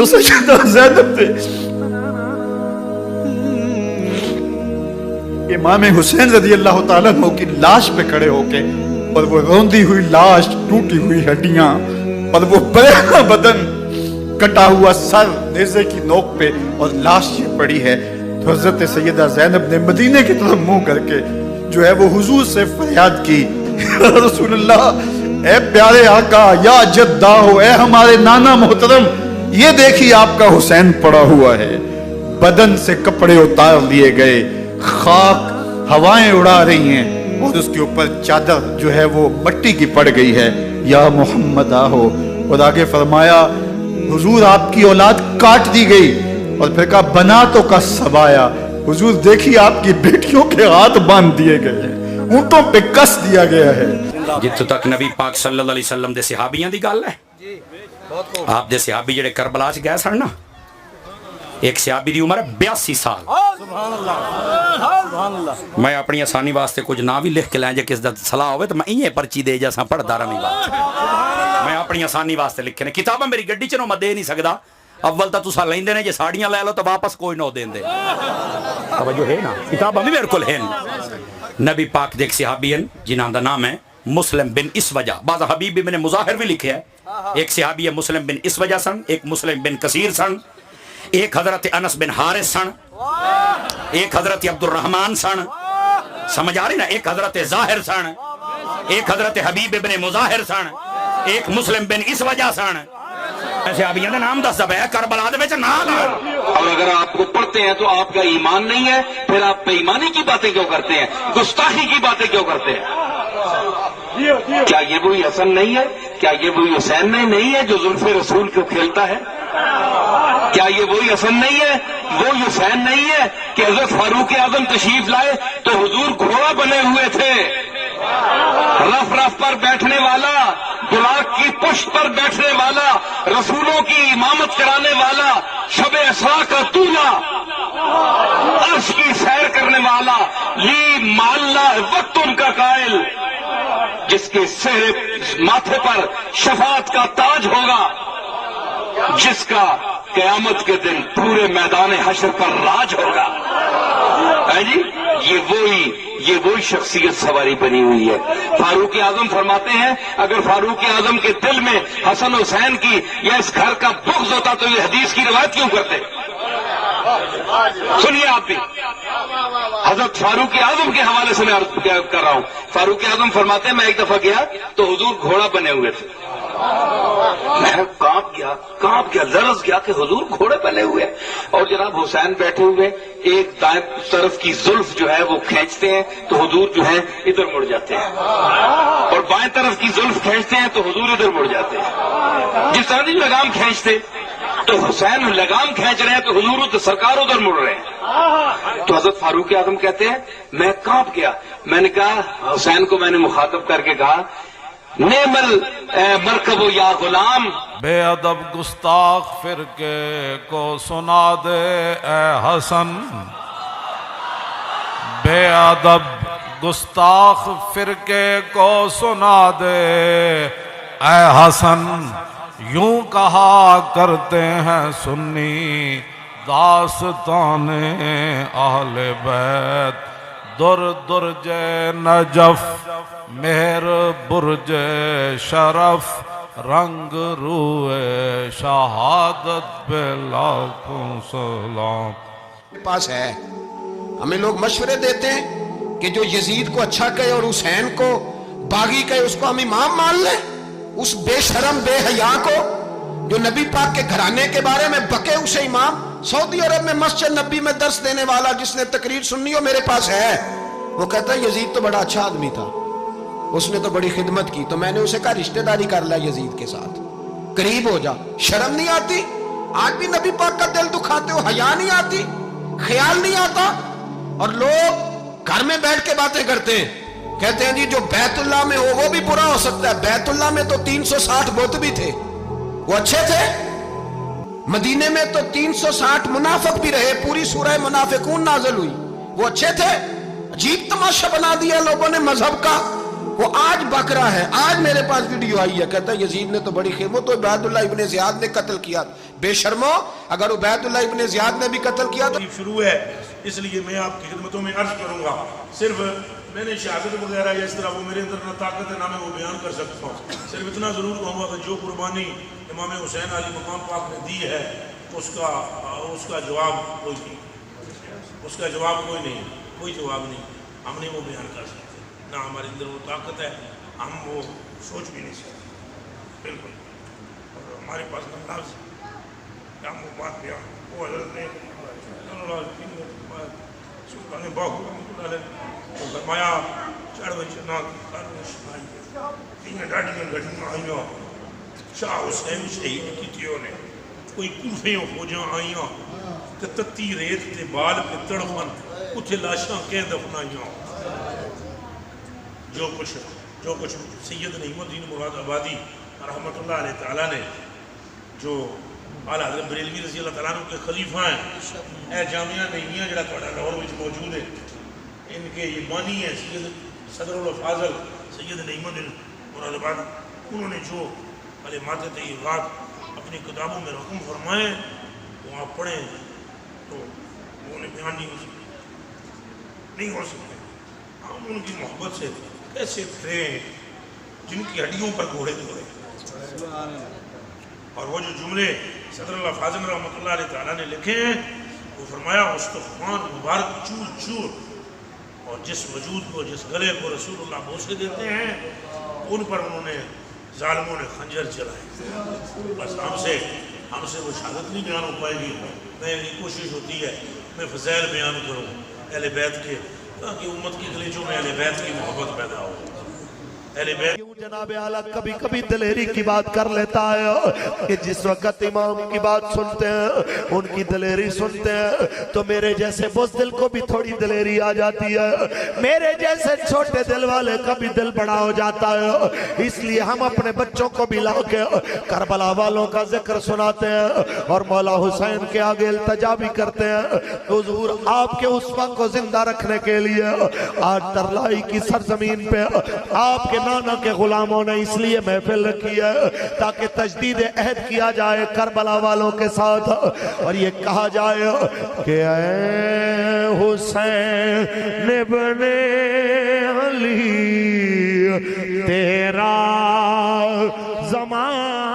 تو سیدہ زینب نے امام حسین رضی اللہ تعالیٰ عنہ کی لاش پہ کھڑے ہو کے، اور وہ روندی ہوئی لاش، ٹوٹی ہوئی ہڈیاں، اور وہ بڑا بدن، کٹا ہوا سر نیزے کی نوک پہ، اور لاش یہ پڑی ہے، تو حضرت سیدہ زینب نے مدینے کی طرف منہ کر کے جو ہے وہ حضور سے فریاد کی، رسول اللہ، اے پیارے آقا، یا جدہ ہو، اے ہمارے نانا محترم، یہ دیکھیے آپ کا حسین پڑا ہوا ہے، بدن سے کپڑے اتار لیے گئے، خاک ہوائیں اڑا رہی ہیں، اور اس کے اوپر چادر جو ہے وہ مٹی کی پڑ گئی ہے، یا محمد آہو۔ اور آگے فرمایا حضور آپ کی اولاد کاٹ دی گئی، اور پھر کہا بنا تو کا سبایا، حضور دیکھیے آپ کی بیٹیوں کے ہاتھ باندھ دیے گئے ہیں، اونٹوں پہ کس دیا گیا ہے۔ جتوں تک نبی پاک صلی اللہ علیہ وسلم دے صحابیاں دی گل ہے، آپ دے صحابی جڑے کربلا چ گئے سن نا، ایک صحابی دی عمر ہے 82 سال۔ میں اپنی آسانی واسطے کچھ نہ بھی لکھ کے لیں جے کس دا صلاح ہوئے تو میں یہ پرچی دے جیسا پڑھدا رہی بات، میں اپنی آسانی واسطے لکھے نے، کتاباں میری گڈی چ نو میں دے نہیں سکدا، اول تا تساں لیندے نے، جے ساڑیاں لے لو تو واپس کوئی نہ دین دے، توجہ ہے نا، کتاباں بھی میرے کول ہیں۔ نبی پاک دے ایک صحابی ہیں جنہاں دا نام ہے مسلم بن اسوجہ، بعض حبیب ابن مظاہر بھی لکھے ہے، ایک صحابی ہے مسلم بن اسوجہ سن، ایک مسلم بن کثیر سن، ایک حضرت انس بن حارث سن، ایک حضرت عبد الرحمن سن، سمجھ آ رہی نا، ایک حضرت ظاہر سن، ایک حضرت حبیب ابن مظاہر سن، ایک مسلم بن اسوجہ سن، ایسے ابھی یہ نام دس دبا ہے کربلا دے وچ نام ہے۔ اور اگر آپ کو پڑھتے ہیں تو آپ کا ایمان نہیں ہے، پھر آپ بے ایمانی کی باتیں کیوں کرتے ہیں، گستاخی کی باتیں کیوں کرتے ہیں؟ کیا یہ وہی حسن نہیں ہے؟ کیا یہ وہی حسین نہیں ہے جو زلف رسول کو کھیلتا ہے؟ کیا یہ وہی حسن نہیں ہے، وہی حسین نہیں ہے کہ حضرت فاروق اعظم تشریف لائے تو حضور گھوڑا بنے ہوئے تھے، رف رف پر بیٹھنے والا، بلاک کی پشت پر بیٹھنے والا، رسولوں کی امامت کرانے والا، شب اسراء کا دولہا، عرش کی سیر کرنے والا، لی ماللہ وقت ان کا قائل، جس کے سر ماتھے پر شفاعت کا تاج ہوگا، جس کا قیامت کے دن پورے میدان حشر پر راج ہوگا۔ جی یہ وہی شخصیت سواری بنی ہوئی ہے۔ فاروق اعظم فرماتے ہیں اگر فاروق اعظم کے دل میں حسن حسین کی یا اس گھر کا بغض ہوتا تو یہ حدیث کی روایت کیوں کرتے؟ سنیے آپ بھی، حضرت فاروق اعظم کے حوالے سے میں عرض کر رہا ہوں، فاروق اعظم فرماتے ہیں میں ایک دفعہ گیا تو حضور گھوڑا بنے ہوئے تھے، میں کانپ گیا لرز گیا کہ حضور گھوڑے بنے ہوئے، اور جناب حسین بیٹھے ہوئے، ایک دائیں طرف کی زلف جو ہے وہ کھینچتے ہیں تو حضور جو ہے ادھر مڑ جاتے ہیں، اور بائیں طرف کی زلف کھینچتے ہیں تو حضور ادھر مڑ جاتے ہیں، جس طرح لگام کھینچتے تو حسین لگام کھینچ رہے ہیں تو حضور سرکار ادھر مڑ رہے ہیں۔ تو حضرت فاروق اعظم کہتے ہیں میں کانپ گیا، میں نے کہا حسین کو میں نے مخاطب کر کے کہا نعم المرکب یا غلام، بے ادب گستاخ فرقے کو سنا دے اے حسن، بے ادب گستاخ فرقے کو سنا دے اے حسن، یوں کہا کرتے ہیں سنی داستان اہل بیت، در درج نجف مہر برج شرف، رنگ روئے شہادت پہ لاکھوں سلام۔ پاس ہے ہمیں لوگ مشورے دیتے ہیں کہ جو یزید کو اچھا کہے اور حسین کو باغی کہے اس کو ہم امام مان لیں، اس بے شرم بے حیا کو جو نبی پاک کے گھرانے کے بارے میں بکے اسے امام۔ سعودی عرب میں مسجد نبی میں درس دینے والا جس نے تقریر سنی ہو میرے پاس ہے، وہ کہتا ہے یزید تو بڑا اچھا آدمی تھا، اس نے تو بڑی خدمت کی، تو میں نے اسے کہا رشتہ داری کر لیا یزید کے ساتھ، قریب ہو جا۔ شرم نہیں آتی؟ آج بھی نبی پاک کا دل دکھاتے ہو، حیا نہیں آتی، خیال نہیں آتا؟ اور لوگ گھر میں بیٹھ کے باتیں کرتے ہیں، کہتے ہیں جی جو بیت اللہ میں ہو وہ بھی برا ہو سکتا ہے۔ بیت اللہ میں تو 360 بت بھی تھے، وہ اچھے تھے۔ مدینے میں تو 360 منافق بھی رہے، پوری سورہ منافقون نازل ہوئی، وہ اچھے تھے۔ عجیب تماشا بنا دیا لوگوں نے مذہب کا، وہ آج بک رہا ہے۔ آج میرے پاس ویڈیو آئی ہے، کہتا ہے یزید نے تو بڑی خدمت، تو عبید اللہ ابن زیاد نے قتل کیا، بے شرمو, اگر عبیداللہ ابن زیاد نے بھی قتل کیا تو شروع ہے, اس لیے میں آپ کی خدمتوں میں عرض کروں گا. صرف میں نے شہادت وغیرہ یا اس طرح وہ میرے اندر نہ طاقت ہے نہ میں وہ بیان کر سکتا ہوں. صرف اتنا ضرور کہوں گا کہ جو قربانی امام حسین علی مقام پاک نے دی ہے اس کا جواب کوئی نہیں, اس کا جواب کوئی نہیں, کوئی جواب نہیں. ہم نہیں وہ بیان کر سکتے, نہ ہمارے اندر وہ طاقت ہے, ہم وہ سوچ بھی نہیں سکتے بالکل. اور ہمارے پاس نہ لفظ کہ ہم وہ بات بیان, وہ حضرت نے سلطان باہو رحمۃ اللہ علیہ وہ فرمایا چڑھ بچ نہ کر ڈاڈیاں گھڑیاں آئیاں شاہ حسین شہید کیتیوں نے کوئی کوفیوں فوجاں آئیاں تے تتی ریت تے بال پہ تڑفن اتھے لاشاں کہہ دفنائیاں. جو کچھ سید نعیم الدین مراد آبادی رحمۃ اللہ علیہ تعالیٰ نے, جو اعلیٰ حضرت بریلوی رضی اللہ تعالیٰ عنہ کے خلیفہ ہیں, اے جامعہ نعیمیہ جڑا تھوڑا لاہور وچ موجود ہے, ان کے یہ بانی ہیں سید صدر الفاضل سید نعیم الدین مراد آبادی. انہوں نے جو کلمات طیبات اپنی کتابوں میں رقم فرمائے وہ آپ پڑھیں تو وہ انہیں بیان نہیں ہو سکتے. ہم ان کی محبت سے کیسے پھریں جن کی ہڈیوں پر گھوڑے دوڑے. اور وہ جو جملے صدر اللہ فاضل رحمۃ اللہ علیہ تعالیٰ نے لکھے ہیں وہ فرمایا استخوان مبارک چور چور, اور جس وجود کو جس گلے کو رسول اللہ بوسے دیتے ہیں ان پر انہوں نے ظالموں نے خنجر چلائے. بس ہم سے وہ شہادت نہیں بیان ہو پائے گی. میری کوشش ہوتی ہے میں فضائل بیان کروں اہل بیت کے, تاکہ امت کی گلیچوں میں اہل بیت کی محبت پیدا ہو. اہل بیت جناب اعلیٰ کبھی کبھی دلیری کی بات کر لیتا ہے کہ جس وقت امام کی بات سنتے ہیں, ان کی دلیری سنتے ہیں, تو میرے جیسے بزدل کو بھی تھوڑی دلیری آ جاتی ہے, میرے جیسے چھوٹے دل والے کا بھی دل بڑا ہو جاتا ہے. اس لیے ہم اپنے بچوں کو بھی لا کے کربلا والوں کا ذکر سناتے ہیں اور مولا حسین کے آگے التجا بھی کرتے ہیں. حضور آپ کے اسوہ کو زندہ رکھنے کے لیے آج ترلائی کی سرزمین پہ آپ کے نانا کے غلاموں نے اس لیے محفل رکھی ہے تاکہ تجدید عہد کیا جائے کربلا والوں کے ساتھ, اور یہ کہا جائے کہ اے حسین ابن علی تیرا زمان